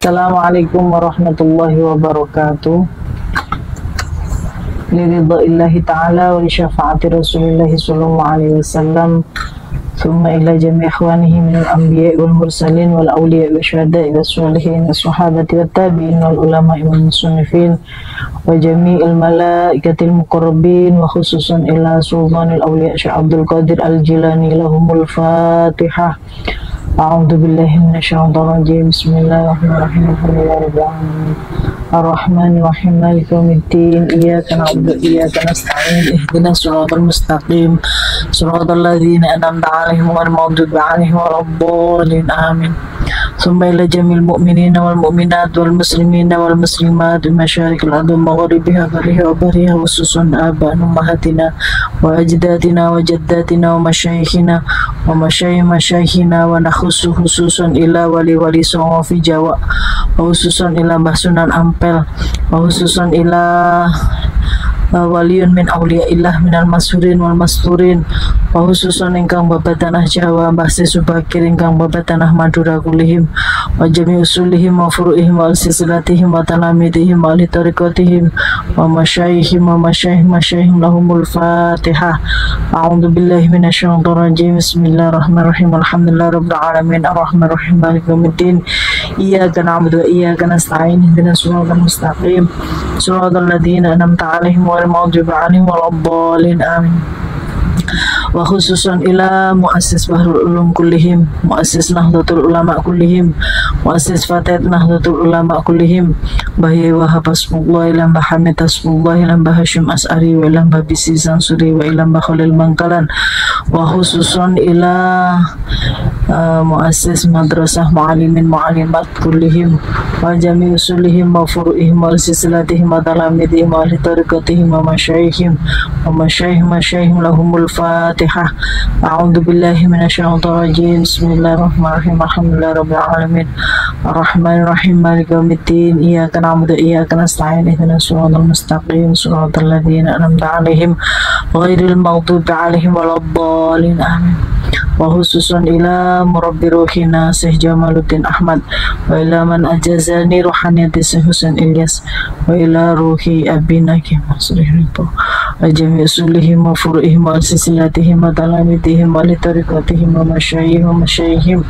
Assalamualaikum warahmatullahi wabarakatuh. Liridha'illahi ta'ala wa li syafa'ati rasulillahi sallallahu alaihi wasallam. Thumma ila jami' ikhwanihi minal anbiya'i wal mursalin wal awliya'i wa syuhada'i wa sholihin wa sahabati wa tabi'in wal ulama'i wal musannifin wa jami'il malaikatil muqarrabin wa khususan ila sultanil awliya' Syekh Abdul Qadir Al-Jilani lahumul Fatihah. A'udzu billahi minasyaitonir rajim. Bismillahirrahmanirrahim. Ar-Rahmanir Rahim. Maliki yaumiddin. Iyyaka na'budu wa iyyaka nasta'in. Ihdinas siratal mustaqim. Siratal ladzina an'amta 'alaihim ghairil maghdubi 'alaihim waladdallin. Amin. Tsumma ila jamil mu'minina wal mu'minat wal muslimina wal muslimat bi masyariqil ardi wa magharibiha wa bariha khususan aba'ana ummahatina wa ajdatina wa jaddatina wa masyayikhina wa masyayikhina wa khususan ila wali songo fi Jawa wa khususan ila Mbah Sunan Ampel wa khususan ila waliyun min awliyaillah minal masurin wal masturin wa khususan ingkang babat tanah Jawa Mbah Subakir ingkang babat tanah Madura kulihim wa jami usulihim wa furu'ihim wa silsilatihim wa talamidihim wa li tariqatihim wa masyayikhim lahumul Fatihah. A'udzu billahi minasyaitonir rajim. Bismillahirrahmanirrahim. Alhamdulillahi rabbil alamin arrahmanir rahim maliki yaumiddin. Iyyaka na'budu wa iyyaka nasta'in. Ihdinas siratal mustaqim. Siratal ladzina an'amta 'alaihim ghairil maghdubi 'alaihim waladdallin. Amin. Wa khususan ila muassis Bahrul Ulum kullihim, muassis Nahdlatul Ulama kullihim, muassis Fatihat Nahdlatul Ulama kullihim, Mbah Yai Wahab Hasbullah ila Mbah Hamid Hasbullah ila Mbah Hashim As'ari wa ila Mbah Bisi Sansuri wa ila Mbah Khalil Bangkalan, wa khususan ila muassis Madrasah Mu'alimin Mu'alimat kullihim wa jami usulihim wa furu'ihim wa silsilatihim wa talamidihim wa li tariqatihim wa masyayikhim lahumul Fatihah. A'udzu billahi minasyaitonir rajim. Bismillahirrahmanirrahim. Alhamdulillahi rabbil alamin. Ar-Rahmanir Rahim. Maliki yaumiddin. Iyyaka na'budu wa iyyaka nasta'in. Ihdinas siratal mustaqim. Siratal ladzina an'amta 'alaihim ghairil maghdubi 'alaihim waladdallin. Amin. Wa khususan ila murabbi ruhina Syekh Jamaluddin Ahmad wa ila man ajazani ruhaniyati Syekh Husain Ilyas wa ila ruhi abina Ki Masrih Ripo wa jami usulihim wa furu'ihim wa silsilatihim wa talamidihim wa li tariqatihim wa masyayikhim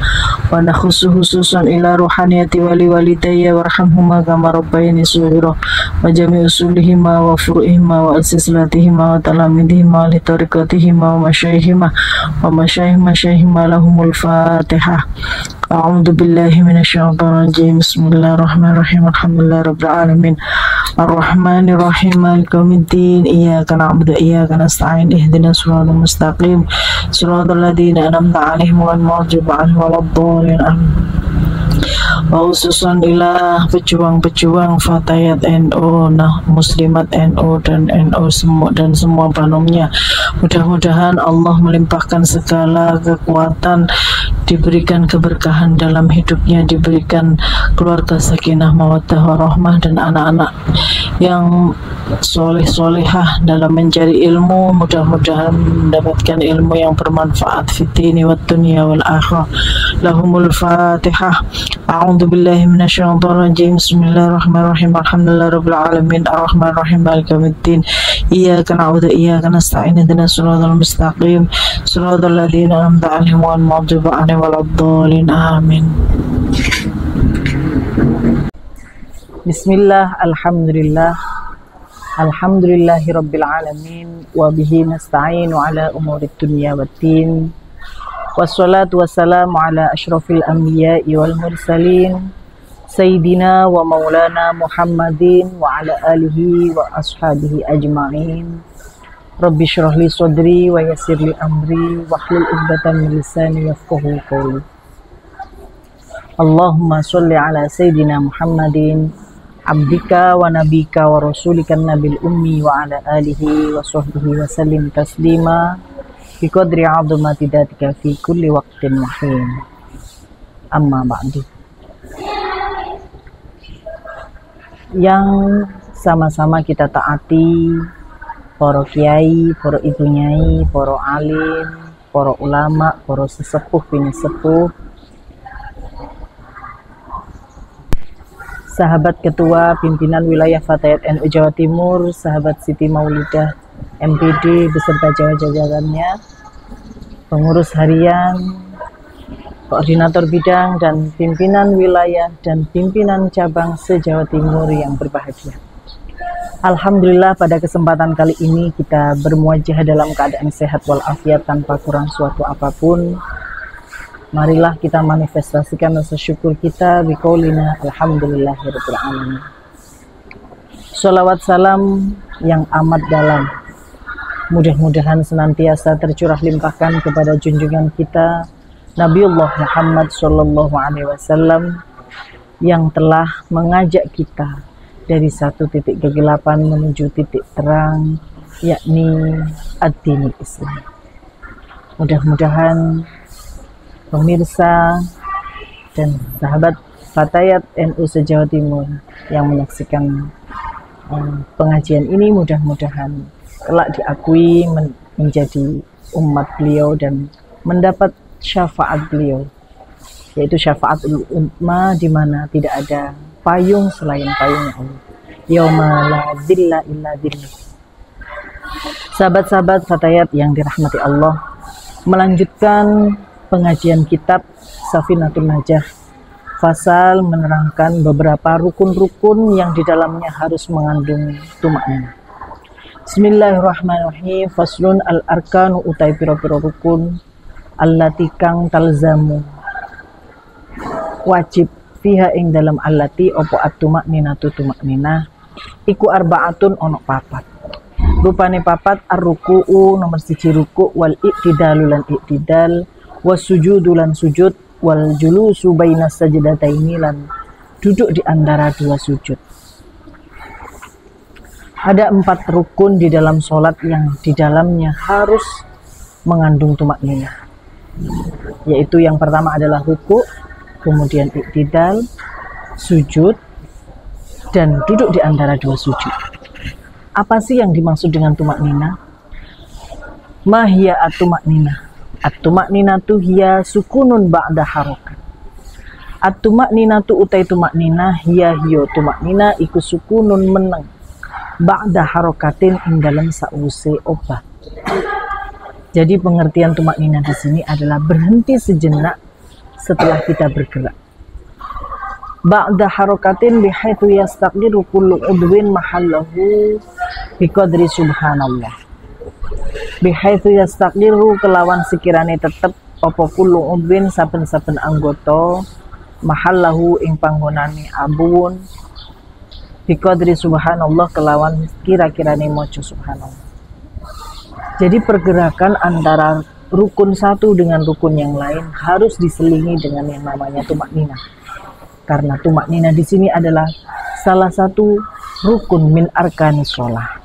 wa khususan ila ruhaniyati wali walidayya warhamhuma kama rabbayani shaghira wa jami usulihim wa furu'ihim wa silsilatihim wa talamidihim wa li tariqatihim wa masyayikhim lahumul Fatihah. A'udzu billahi minasyaitonir rajim. Bismillahirrahmanirrahim. Alhamdulillahi rabbil alamin. Ar-Rahmanir Rahim. Maliki yaumiddin. Iyyaka na'budu wa iyyaka nasta'in. Ihdinas siratal mustaqim. Siratal ladzina an'amta 'alaihim ghairil maghdubi 'alaihim waladdallin. Amin. Wa khususan ila pejuang-pejuang Fatayat NU, Muslimat NU dan NU semua banumnya. Mudah-mudahan Allah melimpahkan segala kekuatan, diberikan keberkahan dalam hidupnya, diberikan keluarga sakinah mawaddah warahmah dan anak-anak yang soleh-solehah dalam mencari ilmu. Mudah-mudahan mendapatkan ilmu yang bermanfaat fitini wa dunya wal akhirah. Lahumul Fatihah. A'udzu billahi minasyaitonir rajim. Bismillahirrahmanirrahim. Alhamdulillahi rabbil alamin. Ar-Rahmanir Rahim. Maliki yaumiddin. Iyyaka na'budu wa iyyaka nasta'in. Ihdinas siratal mustaqim. Siratal ladzina an'amta 'alaihim ghairil maghdubi 'alaihim waladdallin. Amin. Bismillah, alhamdulillah, alhamdulillahi rabbil alamin, wa bihi nasta'inu ala umurid dunya waddin. Wassalatu wassalamu ala asyrafil anbiya'i wal mursalin Sayyidina wa maulana Muhammadin wa ala alihi wa ashabihi ajma'in. Rabbi syrah li sadri wa yassir li amri wa hlul 'uqdatam min lisani yafqahu qawli. Allahumma sholli ala Sayyidina Muhammadin abdika wa nabika wa rasulika nabil ummi wa ala alihi wa sahbihi wa sallim taslima bi qadri 'azamati datika fi kulli waqtin wa hin. Amma ba'du. Yang sama-sama kita taati para kiai, para ibu nyai, para alim, para ulama, para sesepuh bini sepuh sahabat ketua pimpinan wilayah Fatayat NU Jawa Timur, sahabat Siti Maulidah MPD beserta jajarannya, pengurus harian, koordinator bidang dan pimpinan wilayah dan pimpinan cabang se-Jawa Timur yang berbahagia. Alhamdulillah pada kesempatan kali ini kita bermuajah dalam keadaan sehat walafiat tanpa kurang suatu apapun. Marilah kita manifestasikan rasa syukur kita biqaulina alhamdulillahirabbil alamin. Sholawat salam yang amat dalam mudah-mudahan senantiasa tercurah limpahkan kepada junjungan kita Nabiullah Muhammad sallallahu alaihi wasallam yang telah mengajak kita dari satu titik kegelapan menuju titik terang, yakni ad-dinul Islam. Mudah-mudahan pemirsa dan sahabat Fatayat NU se-Jawa Timur yang menyaksikan pengajian ini mudah-mudahan kelak diakui menjadi umat beliau dan mendapat syafaat beliau, yaitu syafaatul umma, di mana tidak ada payung selain payungnya Allah. Yauma la dzilla illa dzilluh. Sahabat-sahabat Fatayat yang dirahmati Allah, melanjutkan pengajian kitab Safinatul Najah. Fasal menerangkan beberapa rukun-rukun yang di dalamnya harus mengandung tumakninah. Bismillahirrahmanirrahim. Faslun al-arkanu utai piro-piro rukun allati kang talzamu wajib fiha ing dalam allati opo at-tumakninatu tumakninah iku arbaatun ono papat. Rupane papat ar-ruku'u nomor 1 ruku' wal i'tidalu lan i'tidal wasujudu lan sujud wal julusu bainas sajdataini lan duduk di antara dua sujud. Ada 4 rukun di dalam sholat yang di dalamnya harus mengandung tumakninah, yaitu yang pertama adalah ruku', kemudian i'tidal, sujud, dan duduk di antara dua sujud. Apa sih yang dimaksud dengan tumakninah? Mahya at-tumakninah. At-tumakninatu hiya sukunun ba'da harokat. At-tumakninatu utai tumakninah hiya hiyo tumakninah iku sukunun meneng ba'da harokatin ing dalam sause obat. Jadi pengertian tumakninah di sini adalah berhenti sejenak setelah kita bergerak. Ba'da harokatin bihaitsu yastaqdiru kullu udwin mahallahu biqadri subhanallah. Bihaitsu yastaqdiru kelawan sekirane tetep apa kullu udwin saben-saben anggota mahallahu ing panggonane abun biqadri subhanallah kelawan kira-kirane maca subhanallah. Jadi pergerakan antara rukun satu dengan rukun yang lain harus diselingi dengan yang namanya tumakninah. Karena tumakninah di sini adalah salah satu rukun min arkanis shalah.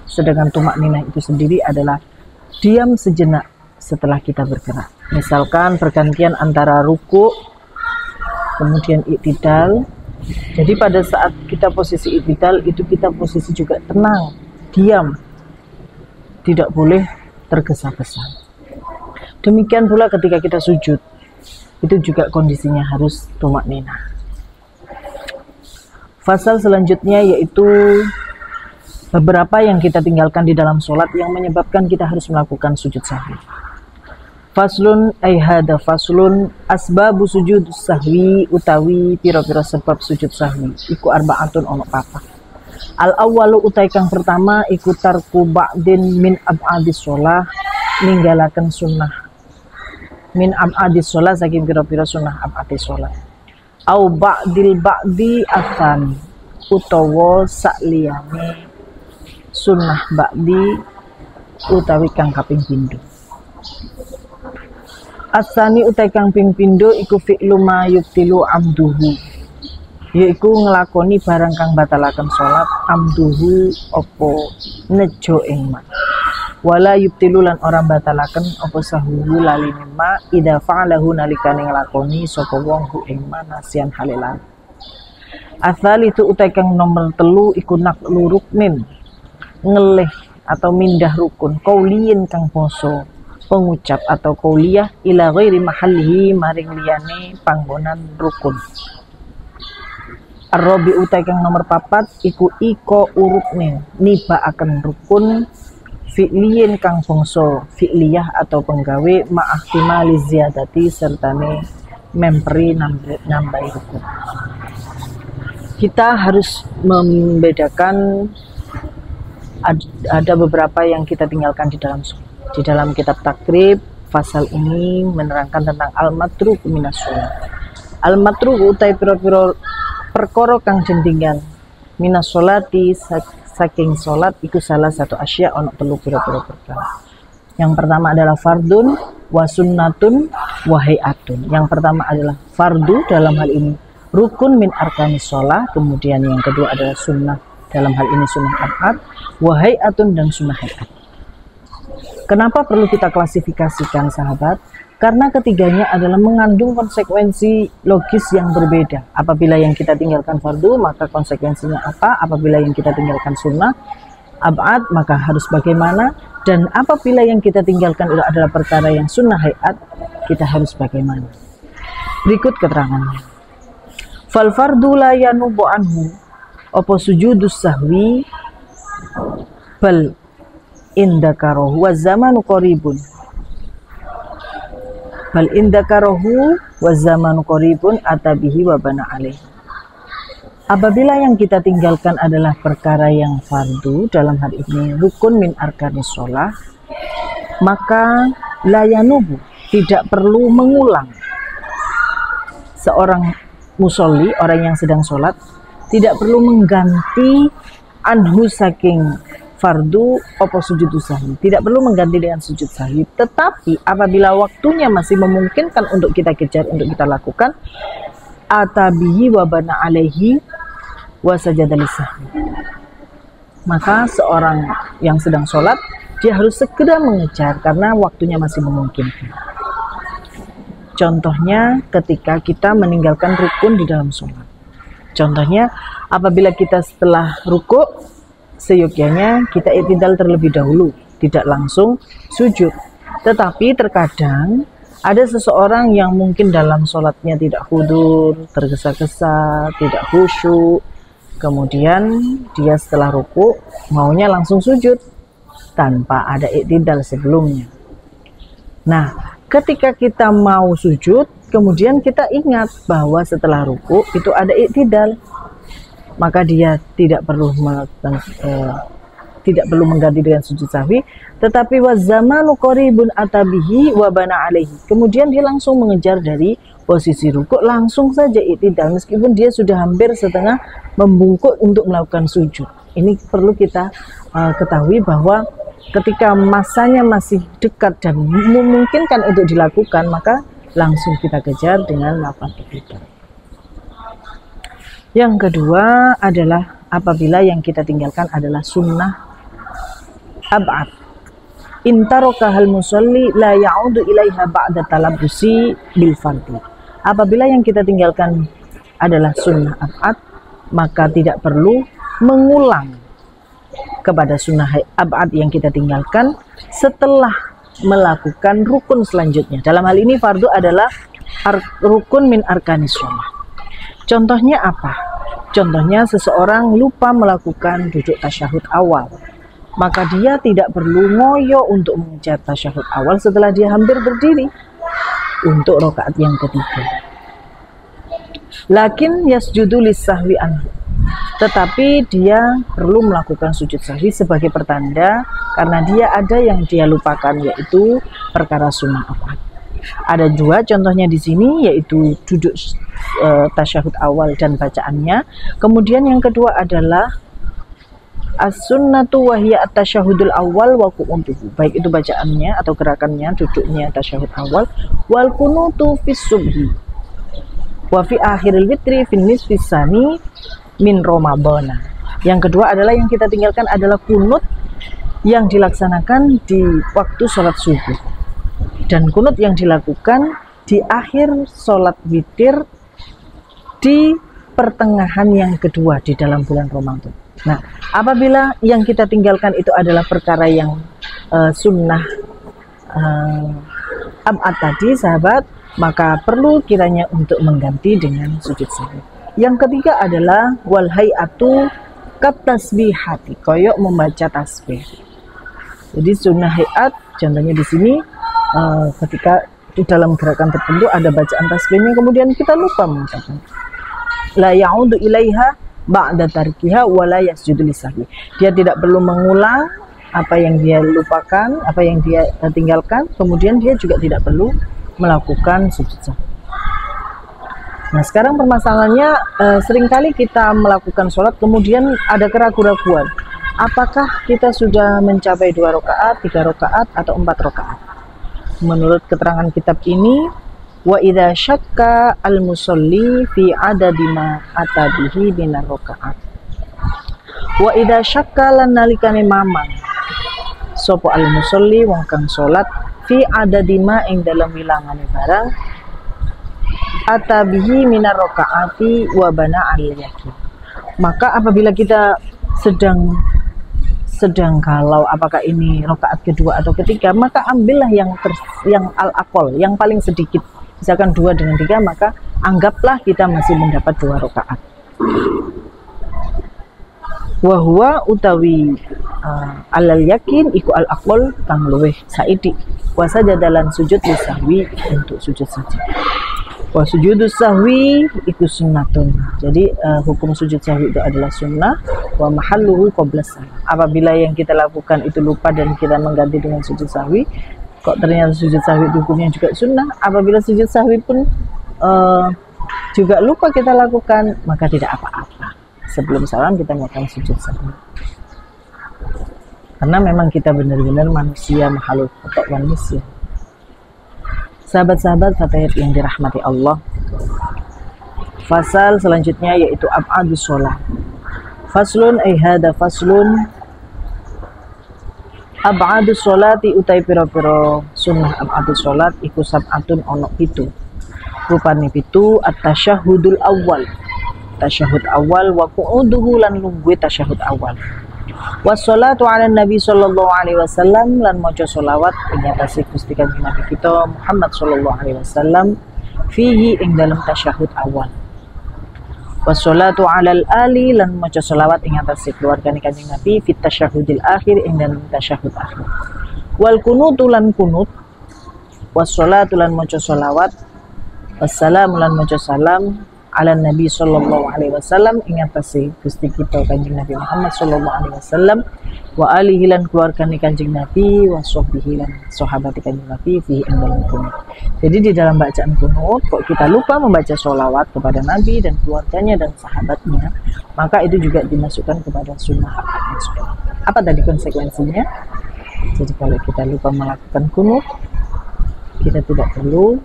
Sedangkan tumakninah itu sendiri adalah diam sejenak setelah kita bergerak. Misalkan pergantian antara ruku, kemudian i'tidal. Jadi pada saat kita posisi i'tidal itu kita posisi juga tenang, diam, tidak boleh tergesa-gesa. Demikian pula ketika kita sujud, itu juga kondisinya harus tumakninah. Fasal selanjutnya yaitu beberapa yang kita tinggalkan di dalam sholat yang menyebabkan kita harus melakukan sujud sahwi. Faslun hada faslun asbabu sujud sahwi utawi piro-piro sebab sujud sahwi iku arbaatun ono papat. Al awwalu utai kang pertama iku tarku ba'din min ab'adis sholah, ninggalaken sunnah min ab'adis sholah saking piro-piro sunnah ab'adis sholah. Au ba'dil ba'di asan utawa sakliyane sunnah ba'di utawi kang kaping pindho. Asani utai kang ping pindho iku fi'lu ma yubtilu amduhu, yaiku ngelakoni barang kang batalaken salat amduhu opo nejo ing ma. Wala yubtilu lan orang batalaken opo sahuhu laline ma idza fa'alahu nalikane ngelakoni sapa wong hu ing ma nasian halilan. Asal itu utai kang nomor 3 iku naqlu ruknin, ngelih atau mindah rukun kauliyin kang poso pengucap atau kauliyah ila ghairi mahallihi maring liyane panggonan rukun. Ar-rabi utai kang nomor papat iku iko urutne niba akan rukun fi'liyin kang bangsa fi'liyah atau penggawe ma'ahtimali ziyadati sertane memperi nambahi rukun. Kita harus membedakan ada beberapa yang kita tinggalkan di dalam kitab takrib. Pasal ini menerangkan tentang al-matruk minas sholat. Al-matruk utai piro-piro perkara kang jentingan minas sholati saking sholat iku salah satu asya ono telu piro-piro perkara. Yang pertama adalah fardun wa sunnatun wa hayatun. Yang pertama adalah fardu, dalam hal ini rukun min arkanis sholat. Kemudian yang kedua adalah sunnah, dalam hal ini sunnah ab'ad, wa hayatun dan sunnah hayat. Kenapa perlu kita klasifikasikan, sahabat? Karena ketiganya adalah mengandung konsekuensi logis yang berbeda. Apabila yang kita tinggalkan fardu, maka konsekuensinya apa? Apabila yang kita tinggalkan sunnah ab'ad, maka harus bagaimana? Dan apabila yang kita tinggalkan itu adalah perkara yang sunnah hayat, kita harus bagaimana? Berikut keterangannya. Fal fardu la yanubu anhu apa sujudus sahwi bal indakarohu wa zamanu qaribun bal indakarohu wa zamanu qaribun atabihi wa bana alaih. Apabila yang kita tinggalkan adalah perkara yang fardu, dalam hal ini rukun min arkanis sholah, maka layanubu, tidak perlu mengulang. Seorang musolli, orang yang sedang sholat, tidak perlu mengganti anhu saking fardu opo sujud sahwi, tidak perlu mengganti dengan sujud sahwi. Tetapi apabila waktunya masih memungkinkan untuk kita kejar, untuk kita lakukan, atabihi wa bana alaihi wa sajadalis sahwi, maka seorang yang sedang sholat dia harus segera mengejar karena waktunya masih memungkinkan. Contohnya ketika kita meninggalkan rukun di dalam sholat. Contohnya apabila kita setelah rukuk, seyogyanya kita i'tidal terlebih dahulu, tidak langsung sujud. Tetapi terkadang ada seseorang yang mungkin dalam sholatnya tidak khudur, tergesa-gesa, tidak khusyuk, kemudian dia setelah rukuk maunya langsung sujud tanpa ada i'tidal sebelumnya. Nah, ketika kita mau sujud, kemudian kita ingat bahwa setelah rukuk itu ada i'tidal, maka dia tidak perlu mengganti dengan sujud sahwi, tetapi wazamanu qaribun atabihi wa bana alaihi. Kemudian dia langsung mengejar dari posisi rukuk, langsung saja i'tidal meskipun dia sudah hampir setengah membungkuk untuk melakukan sujud. Ini perlu kita ketahui bahwa ketika masanya masih dekat dan memungkinkan untuk dilakukan, maka langsung kita kejar dengan melakukan i'tidal. Yang kedua adalah apabila yang kita tinggalkan adalah sunnah ab'ad. Intarokahal musalli la ya'udu ilaiha ba'da talabusi bil fardhi. Apabila yang kita tinggalkan adalah sunnah ab'ad, maka tidak perlu mengulang kepada sunnah ab'ad yang kita tinggalkan setelah melakukan rukun selanjutnya. Dalam hal ini fardu adalah rukun min arkanis sholat. Contohnya apa? Contohnya seseorang lupa melakukan duduk tasyahud awal, maka dia tidak perlu ngoyo untuk mengejar tasyahud awal setelah dia hampir berdiri untuk rakaat yang ketiga. Lakin yasjudu lis-sahwi anhu, tetapi dia perlu melakukan sujud sahwi sebagai pertanda karena dia ada yang dia lupakan, yaitu perkara sunnah ab'ad. Ada dua contohnya di sini, yaitu duduk tasyahud awal dan bacaannya. Kemudian yang kedua adalah as-sunnatu wa hiya at-tasyahudul awal wa qu'uduhu, baik itu bacaannya atau gerakannya, duduknya tasyahud awal, wal kunutu fis subhi wa fi akhiril witri fin nisfi tsani min Ramadhana. Yang kedua adalah yang kita tinggalkan adalah kunut yang dilaksanakan di waktu sholat subuh, dan kunut yang dilakukan di akhir sholat witir di pertengahan yang kedua di dalam bulan Ramadan. Nah, apabila yang kita tinggalkan itu adalah perkara yang sunnah ab'ad tadi, sahabat, maka perlu kiranya untuk mengganti dengan sujud sahwi. Yang ketiga adalah wal hay'atu kat tasbihati, koyok membaca tasbih. Jadi sunnah hayat contohnya di sini ketika di dalam gerakan tertentu ada bacaan tasbihnya kemudian kita lupa mengucapkan. La ya'udu ilaiha ba'da tarkiha wa la yasjudu lisahwi. Dia tidak perlu mengulang apa yang dia lupakan, apa yang dia tinggalkan, kemudian dia juga tidak perlu melakukan sujud sahwi. Nah, sekarang permasalahannya seringkali kita melakukan sholat kemudian ada keraguan-keraguan. Apakah kita sudah mencapai 2 rakaat, 3 rakaat, atau 4 rakaat? Menurut keterangan kitab ini, wa idza syakka al-musalli fi adadi ma atabihi binar rakaat. Wa idza syakka lan nalikane mamang sapa al-musalli wong kang salat fi adadi ma ing dalam wilangane barang atabihi minar rakaati wa bana al-yakin. Maka apabila kita sedang kalau apakah ini rakaat kedua atau ketiga, maka ambillah yang al-aqal, yang paling sedikit. Misalkan 2 dengan 3, maka anggaplah kita masih mendapat 2 rakaat. Wa huwa utawi alal yakin iku al-aqal kang luweh saidi. Wa sajadalan sujud lisahwi untuk sujud saja. Wa sujudus sahwi iku sunnatun. Jadi hukum sujud sahwi itu adalah sunnah. Wa mahalluhu qablas salam. Apabila yang kita lakukan itu lupa dan kita mengganti dengan sujud sahwi, kok ternyata sujud sahwi itu hukumnya juga sunnah. Apabila sujud sahwi pun juga lupa kita lakukan, maka tidak apa-apa. Sebelum salam kita melakukan sujud sahwi. Karena memang kita benar-benar manusia, makhluk manusia. Sahabat-sahabat fatayat yang dirahmati Allah, fasal selanjutnya yaitu ab'adus sholat. Faslun hada faslun ab'adus sholati utai piro-piro sunnah ab'adus sholat iku sab'atun ono 7. Rupane 7 at-tasyahudul awal, tasyahud awal, wa qu'uduhu lan lungguhe tasyahud awal. Wassalatu ala nabi sallallahu alaihi wasallam lan maca sholawat ing atase Gusti Kanjeng Nabi kita Muhammad sallallahu alaihi wasallam fihi ing dalam tasyahud awal. Wassalatu ala ali lan maca sholawat ing atase keluargane Kanjeng Nabi fit tasyahudil akhir ing dalam tasyahud akhir. Wal kunutu lan kunut, wassalatu lan maca sholawat, wassalamu lan maca salam ala Nabi sallallahu alaihi wasallam ing atase Gusti kita Kanjeng Nabi Muhammad sallallahu alaihi wasallam wa alihi lan keluargane Kanjeng Nabi wa sahbihi lan sahabat Kanjeng Nabi fi indal kunut. Jadi di dalam bacaan kunut kok kita lupa membaca sholawat kepada Nabi dan keluarganya dan sahabatnya, maka itu juga dimasukkan kepada sunnah akad sholat. Apa tadi konsekuensinya? Jadi kalau kita lupa melakukan kunut, kita tidak perlu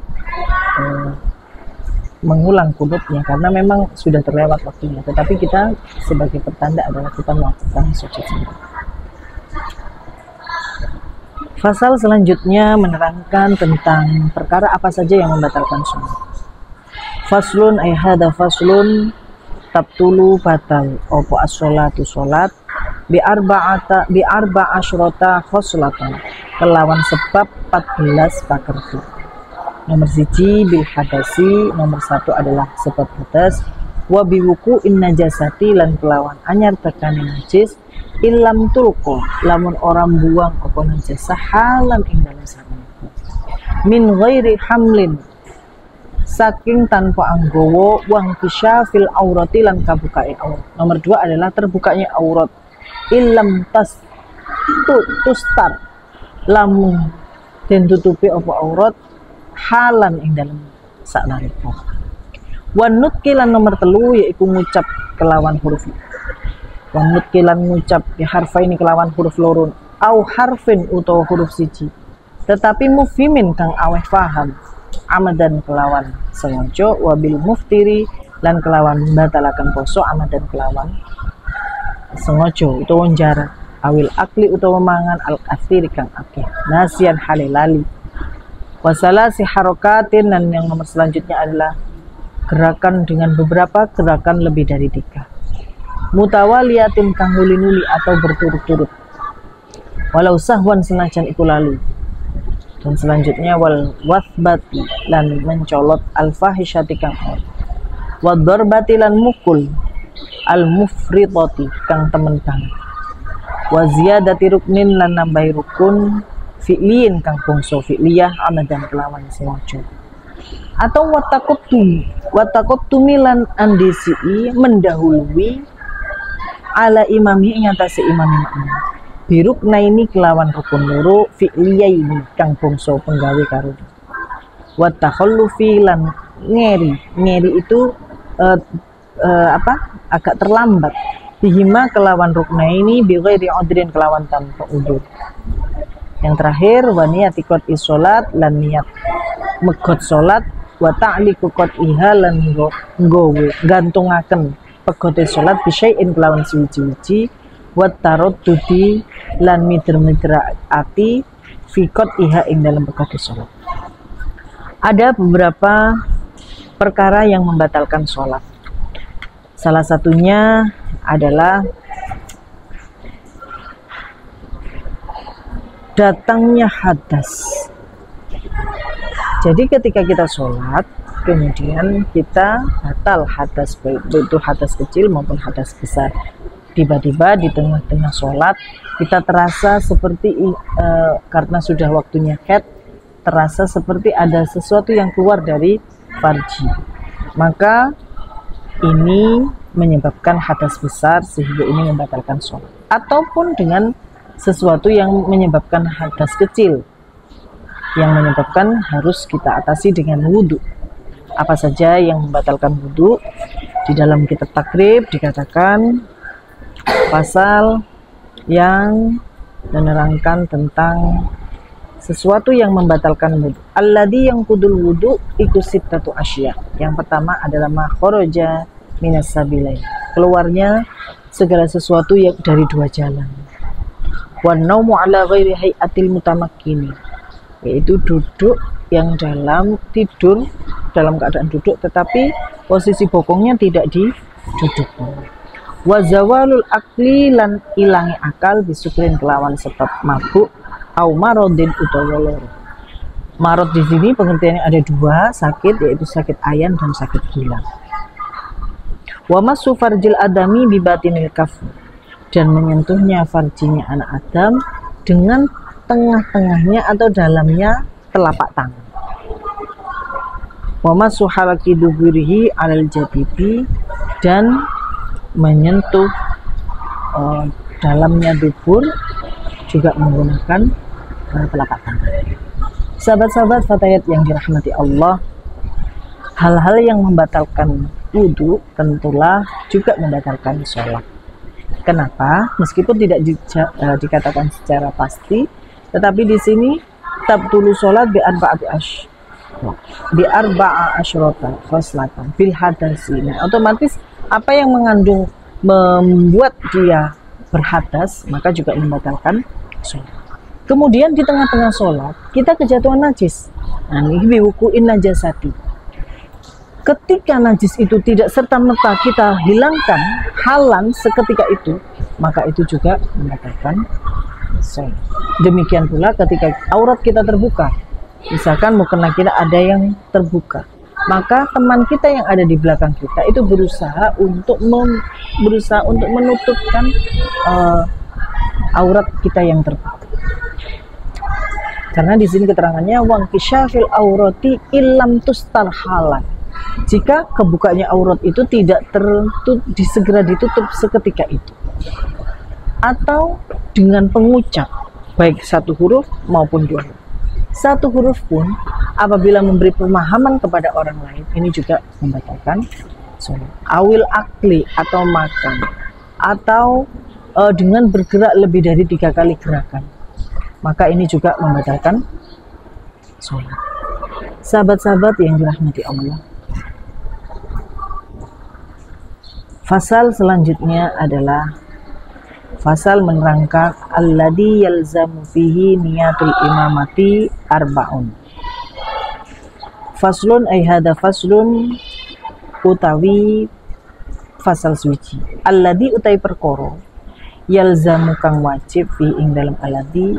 mengulang kunutnya karena memang sudah terlewat waktunya, tetapi kita sebagai pertanda adalah kita melakukan sujud sahwi. Fasal selanjutnya menerangkan tentang perkara apa saja yang membatalkan sholat. Faslun hada faslun tabtulu batal opo as-sholatu sholat bi arba'asyrata khoslatan kelawan sebab 14 pakerti. Nomor 1 bil hadasi, nomor 1 adalah sebab hadas, wa biwuku in najasati lan kelawan anyar tekane najis, ilam tulko lamun orang buang apa najasah halan ing dalam sarana. Min ghairi hamlin saking tanpa anggowo wang kisyafil aurati lan kabukae aurat. Nomor 2 adalah terbukanya aurat. Ilam tustar lamun den tutupi apa aurat halan ing dalam saknalika. Wan nutkilan nomor 3 yaitu ngucap kelawan huruf. Wan nutkilan ngucap bi harfaini kelawan huruf loro au harfin utawa huruf siji. Tetapi mufhimin kang aweh paham amadan kelawan sengaja, wabil muftiri lan kelawan batalakan poso amadan kelawan sengaja utawa njara, awil akli utawa mangan al kathir kang akeh nasian halilali. Wasalasi harokatin, dan yang nomor selanjutnya adalah gerakan dengan beberapa gerakan lebih dari 3. Mutawaliyatin kang nuli-nuli atau berturut-turut. Walau sahwan senajan iku lalu. Dan selanjutnya wal wathbati lan mencolot al fahisyati kang wa dharbati lan mukul al mufridati kang temen banget, wa ziyadati ruknin lan nambahi rukun fi'liin kang bangsa fi'liyah amadan kelawan sengaja, atau watakutumi lan andisi mendahului ala imami ing atase imam makmum birukna ini kelawan rukun loro fi'liyah ini kang bangsa penggawe karo watakhallufi lan ngeri itu agak terlambat bihima kelawan rukna ini bighairi udrin kelawan tanpa udzur. Yang terakhir wa niyati qot'i sholat lan niat megot sholat wa ta'liqu qot'iha lan nggowo gantungaken pegote sholat bisyai'in kelawan suwi-suwi wa taraddudi lan mider-mider ati fi qot'iha ing dalam pegote sholat. Ada beberapa perkara yang membatalkan sholat. Salah satunya adalah datangnya hadas. Jadi ketika kita sholat, kemudian kita batal hadas, baik itu hadas kecil maupun hadas besar. Tiba-tiba di tengah-tengah sholat, kita terasa seperti karena sudah waktunya haid, terasa seperti ada sesuatu yang keluar dari farji. Maka ini menyebabkan hadas besar sehingga ini membatalkan sholat. Ataupun dengan sesuatu yang menyebabkan hadas kecil yang menyebabkan harus kita atasi dengan wudhu. Apa saja yang membatalkan wudhu? Di dalam kitab takrib dikatakan pasal yang menerangkan tentang sesuatu yang membatalkan wudhu. Alladhi yang kudul wudhu iku sittatu asya. Yang pertama adalah ma kharaja minas sabilain, keluarnya segala sesuatu yang dari dua jalan. Wan naumu ala ghairi hay'atil mutamakkini, yaitu duduk yang tidur dalam keadaan duduk tetapi posisi bokongnya tidak didudukkan. Wa zawalul akli lan ilangi akal bisukrin kelawan sebab mabuk au maradin utawa lara. Marad di sini pengertiannya ada dua, sakit yaitu sakit ayan dan sakit gila. Wa masu farjil adami bi batinil kaf, dan menyentuhnya farjinya anak Adam dengan tengah-tengahnya atau dalamnya telapak tangan. Wa masu halaki duburihi alal jadibi, dan menyentuh dalamnya dubur juga menggunakan telapak tangan. Sahabat-sahabat fatayat yang dirahmati Allah, hal-hal yang membatalkan wudhu tentulah juga membatalkan sholat. Kenapa? Meskipun tidak dikatakan secara pasti, tetapi di sini tabtulu sholat bi arba'a asyrota khoslatan bil hadasi. Nah, otomatis apa yang mengandung membuat dia berhadas maka juga membatalkan sholat. Kemudian di tengah-tengah sholat kita kejatuhan najis. Nah, ini biwukuin najasati. Ketika najis itu tidak serta-merta kita hilangkan, halang seketika itu, maka itu juga membatalkan sholat. Demikian pula ketika aurat kita terbuka, misalkan mukena kita ada yang terbuka, maka teman kita yang ada di belakang kita itu berusaha untuk menutupkan aurat kita yang terbuka. Karena di sini keterangannya wang kisyafil aurati illam tustal halal. Jika kebukanya aurat itu tidak segera ditutup seketika itu, atau dengan pengucap baik satu huruf maupun dua huruf. Satu huruf pun apabila memberi pemahaman kepada orang lain ini juga membatalkan sholat. Awil akli atau makan, atau dengan bergerak lebih dari 3 kali gerakan, maka ini juga membatalkan sholat. Sahabat-sahabat yang dirahmati Allah, fasal selanjutnya adalah fasal menerangkan alladhi yalzamu fihi niyatul imamati arba'un. Faslun ay hada faslun utawi fasal suci. Alladhi utai perkoro yalzamu kang wajib fi ing dalam alladhi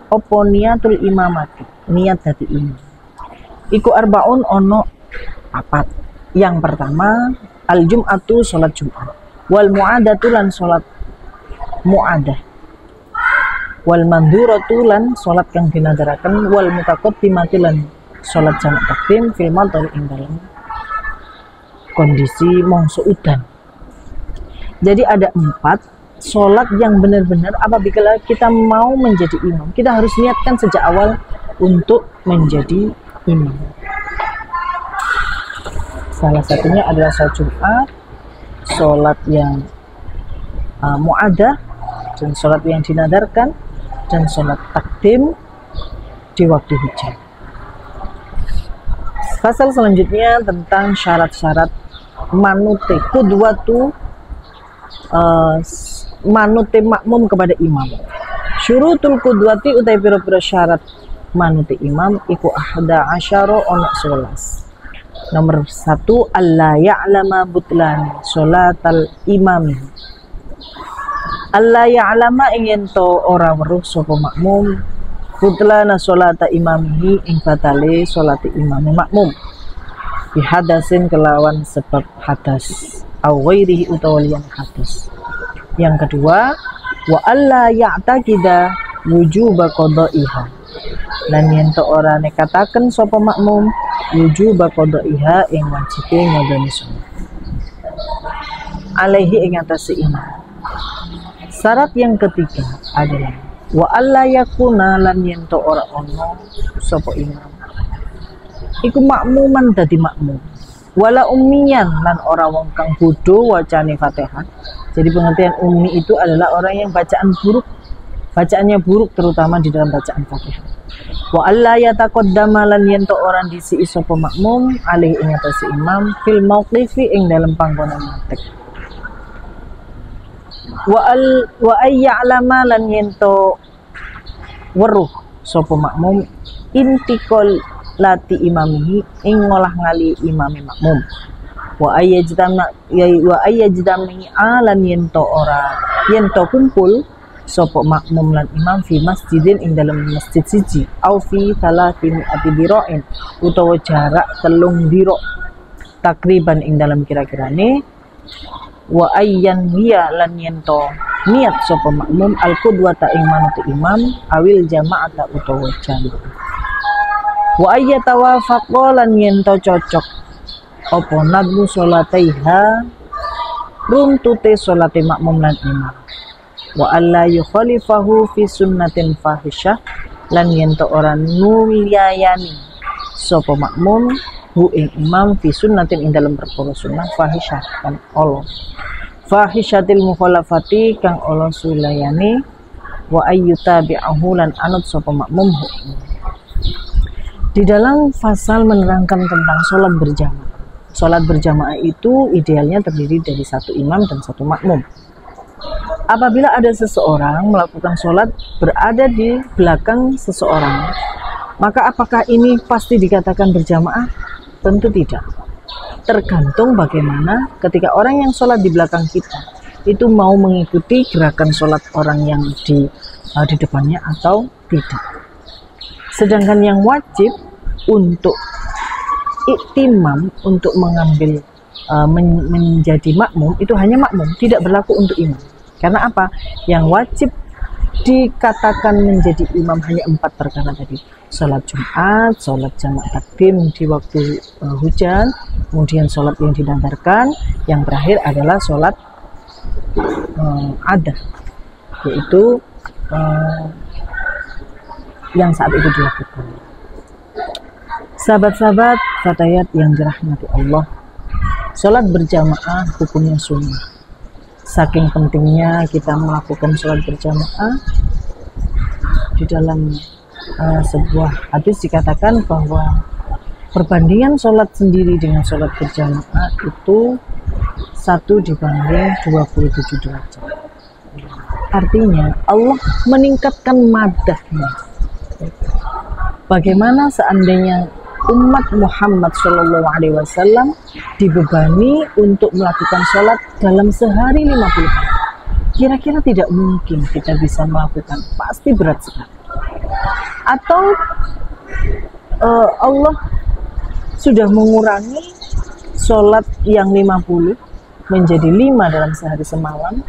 opo niyatul imamati, niat dadi imam. Iku arba'un ono 4. Yang pertama, al-jum'atu sholat Jumat, wal mu'adatu lan sholat mu'adah, wal mandhuratu lan sholat kang dinadaraken, wal mutaqaddimatu lan sholat jamak takdim fil madhari ing dalam kondisi mongso udan. Jadi ada 4 sholat yang benar-benar apabila kita mau menjadi imam, kita harus niatkan sejak awal untuk menjadi imam. Salah satunya adalah sholat Jumat, sholat yang mu'adah, dan sholat yang dinadarkan, dan sholat takdim di waktu hujan. Pasal selanjutnya tentang syarat-syarat manute qudwatu, manute makmum kepada imam. Syurutul qudwati utai pira-pira syarat manute imam iku ahda asyara ono 11. Nomor 1, alla ya'lama butlan sholatal imam. Alla ya'lama ingin to ora weruh sapa makmum butlana sholata imamihi ing batale sholati imam makmum bihadasin kelawan sebab hadas au ghairihi utawa liyan hadas. Yang kedua, wa alla ya'taqida wujuba qada'iha, lan yen to ora nekataken sapa makmum wujuba qada'iha ing wajibe ngodoni salat alaihi ing atase imam. Syarat yang ketiga adalah wa alla yakuna lan yen to ora ono sapa imam iku makmuman dadi makmum, wala ummiyan lan ora wong kang bodho wacane Fatihah. Jadi pengertian ummi itu adalah orang yang bacaannya buruk terutama di dalam bacaan Fatihah. Wa alla yataqaddama lan yen to ora disi sapa makmum alih ing atase imam fil mauqifi ing dalam panggonan matek. Wa ayya'lama lan yen to weruh sapa makmum intikal lati imamihi ing ngolah ngali imame makmum. Wa ayyajtami alan yen to kumpul sapa makmum lan imam fi masjidin ing dalam masjid siji au fi salatin atibirain utawa jarak 3 dira takriban ing dalam kira-kirane. Wa ayyan hiya lan yen to niat sapa makmum al qudwata ing manut imam awil jama'ata utawa jamak. Wa ayyatawafaqa lan yen to cocok apa nadmu sholataiha runtute sholate makmum lan imam. Wa alla yukhalifahu fi sunnatin fahisyah lan yen to ora nulyayani sapa makmum hu ing imam fi sunnatin ing dalam perkara sunnah fahisyah kan Allah fahisyatil mukhalafati kang Allah sulayani. Wa ayyutabi'ahu lan anut sapa makmum hu. Di dalam pasal menerangkan tentang sholat berjamaah. Sholat berjamaah itu idealnya terdiri dari 1 imam dan 1 makmum. Apabila ada seseorang melakukan sholat berada di belakang seseorang, maka apakah ini pasti dikatakan berjamaah? Tentu tidak. Tergantung bagaimana ketika orang yang sholat di belakang kita itu mau mengikuti gerakan sholat orang yang di depannya atau tidak. Sedangkan yang wajib untuk iktimam, untuk mengambil menjadi makmum itu hanya makmum, tidak berlaku untuk imam. Karena apa? Yang wajib dikatakan menjadi imam hanya 4 perkara tadi: sholat Jumat, sholat jamak takdim di waktu hujan, kemudian sholat yang dinantarkan, yang terakhir adalah sholat adah, yaitu yang saat itu dilakukan. Sahabat-sahabat fatayat yang dirahmati Allah, sholat berjamaah hukumnya sunnah. Saking pentingnya kita melakukan sholat berjamaah, di dalam sebuah hadis dikatakan bahwa perbandingan sholat sendiri dengan sholat berjamaah itu 1 dibanding 27 derajat. Artinya Allah meningkatkan madahnya. Bagaimana seandainya umat Muhammad SAW dibebani untuk melakukan sholat dalam sehari 50 kali? Kira-kira tidak mungkin kita bisa melakukan, pasti berat sekali. Atau Allah sudah mengurangi sholat yang 50 menjadi 5 dalam sehari semalam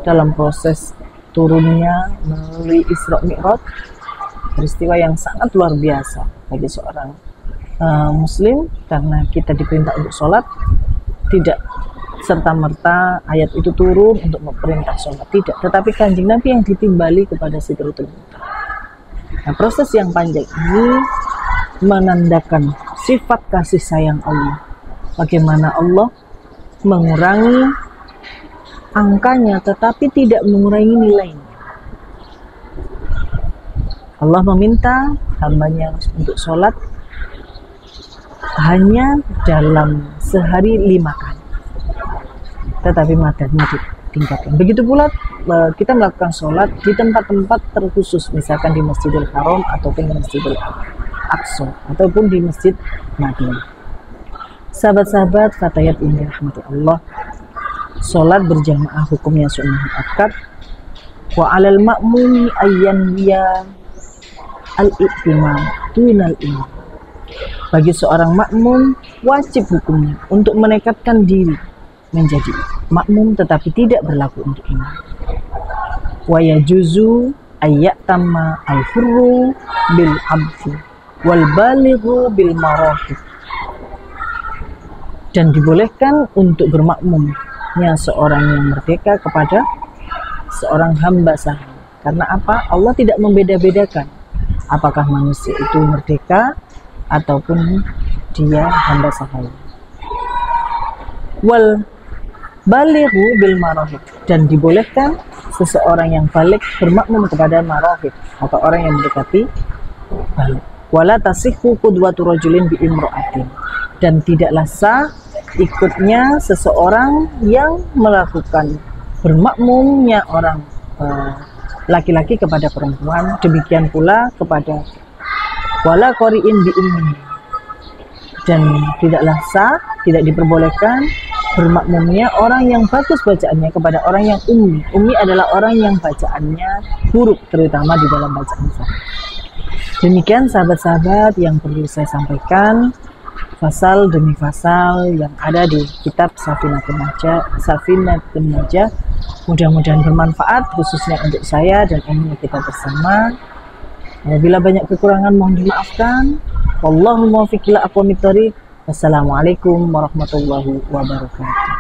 dalam proses turunnya melalui Isra Mi'raj, peristiwa yang sangat luar biasa bagi seorang muslim, karena kita diperintah untuk sholat. Tidak serta-merta ayat itu turun untuk memperintah sholat, tidak, tetapi Kanjeng Nabi yang ditimbali kepada Sidratul Muntaha. Nah, proses yang panjang ini menandakan sifat kasih sayang Allah, bagaimana Allah mengurangi angkanya tetapi tidak mengurangi nilainya. Allah meminta hambanya untuk sholat hanya dalam sehari 5 kali, tetapi madarnya ditingkatkan. Begitu pula kita melakukan sholat di tempat-tempat terkhusus, misalkan di Masjidil Haram ataupun di Masjidil Aqsa ataupun di Masjid Madinah. Sahabat-sahabat fatayat ini rahmati Allah, sholat berjamaah hukumnya sunnah muakkad. Wa alal ma'mumi ayyan ya al-i'timam dunal imam. Bagi seorang makmum wajib hukumnya untuk menekadkan diri menjadi makmum tetapi tidak berlaku untuk imam. Wa yajuzu ayyatama al-hurru bil abdi wal balighu bil marahib. Dan dibolehkan untuk bermakmumnya seorang yang merdeka kepada seorang hamba sahaya. Karena apa? Allah tidak membeda-bedakan apakah manusia itu merdeka ataupun dia hamba sahaya. Wal balighu bil marahib, dan dibolehkan seseorang yang balik bermakmum kepada marahib atau orang yang mendekati balik. Wala tasihhu qudwatu rajulin bi imra'atin, dan tidaklah sah ikutnya seseorang yang melakukan bermakmumnya orang laki-laki kepada perempuan, demikian pula kepada wala qari'in bi ummi, dan tidaklah sah, tidak diperbolehkan bermakmumnya orang yang bagus bacaannya kepada orang yang ummi. Ummi adalah orang yang bacaannya buruk, terutama di dalam bacaan sholat. Demikian sahabat-sahabat yang perlu saya sampaikan, fasal demi fasal yang ada di kitab Safinatul Najah. Mudah-mudahan bermanfaat khususnya untuk saya dan ilmu kita bersama. Bila banyak kekurangan mohon dimaafkan. Wallahu muwaffiq ila aqwamit thoriq. Wassalamualaikum warahmatullahi wabarakatuh.